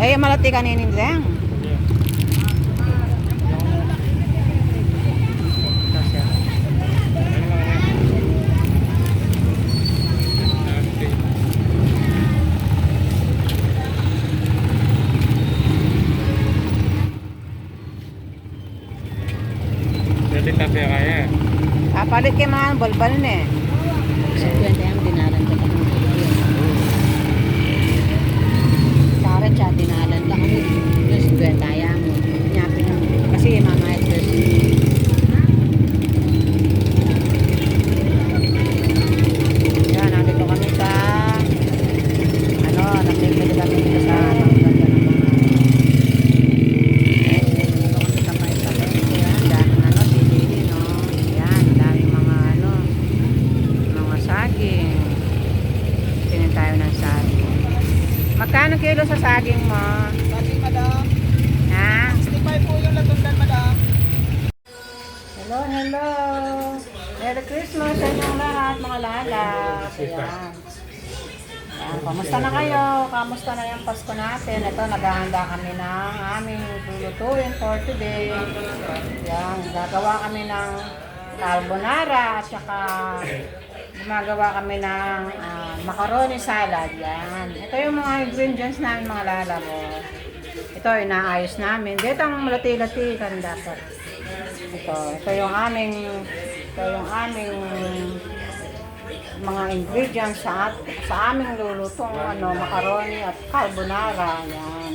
Eh, malati kaninin lang. Dati tapi kaya. Papalit kay mga balbal na eh. Sa kwenta yung dinalan ka lang. Para siya dinalan lang kami. Yung kwenta yan. Nyapin lang. Kasi mamaya first. Yan, nandito kami sa nagpipili kami dito sa ganda ng mga dito kami sa Paisa-Paisa. Yan, daming pili, no? Yan, daming mga saging. Tingin tayo ng saging. Magkano kilo sa saging mo? Saging, madam. Ha? 65 po yung latundan, madam. Hello, hello. Merry Christmas sa inyong lahat, mga lala. Ayan. Ayan, kamusta na kayo? Kamusta na yung Pasko natin? Ito, naghahanda kami ng aming lulutuin for today. Ayan, gagawa kami ng carbonara at saka gumagawa kami ng macaroni salad. Yan. Ito yung mga ingredients namin, mga lala mo. Ito, inaayos namin. Dito ang malati-lati kan dapat. Ito yung aming mga ingredients sa aming lulutong macaroni at carbonara. Yan.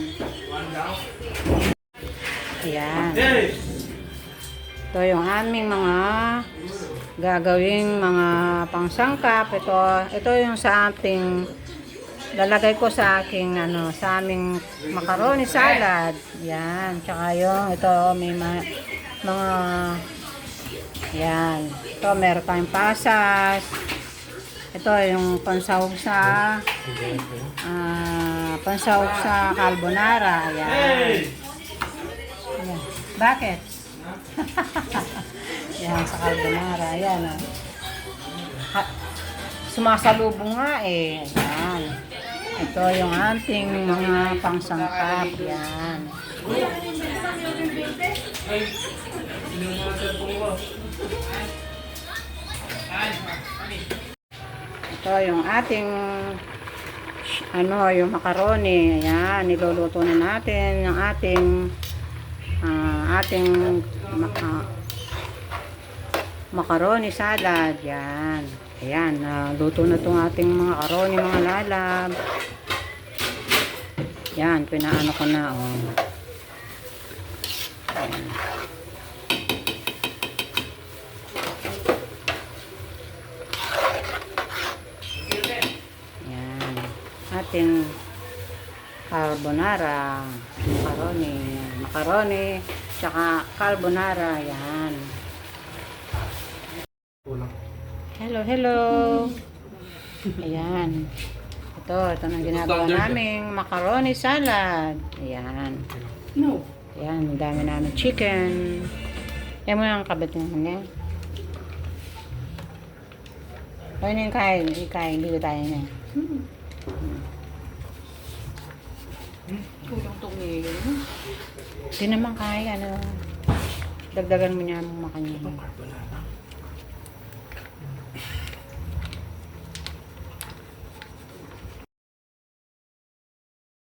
Yan. Ito yung aming mga gagawing mga pangsangkap. Ito yung sa ating lalagay ko sa aking sa aming macaroni salad. Yan. Tsaka yung ito may mga yan. Ito meron tayong pasas. Ito yung pansahog sa carbonara. Yan. Yan. Bakit? Yan sa carbonara. Yan. Sumasalubong nga eh. Yan. Ito yung ating mga pangsangkap. Yan. Ito yung ating yung macaroni. Ayan, niluluto na natin yung ating macaroni salad. Yan. Ayan, luto na itong ating mga macaroni, mga lalab. Yan, pinaano ko na. Ayan. Ating carbonara, macaroni, tsaka carbonara. Yan. Hello, hello. Ayan. Ito nang ginagawa naming macaroni salad. Ayan. Ayan, dami namin chicken. Yan mo yung kabit ng niya. Ano yung kain, dito tayo na. Kulang tumingin. Hindi naman kaya, dagdagan mo niya ang makanya.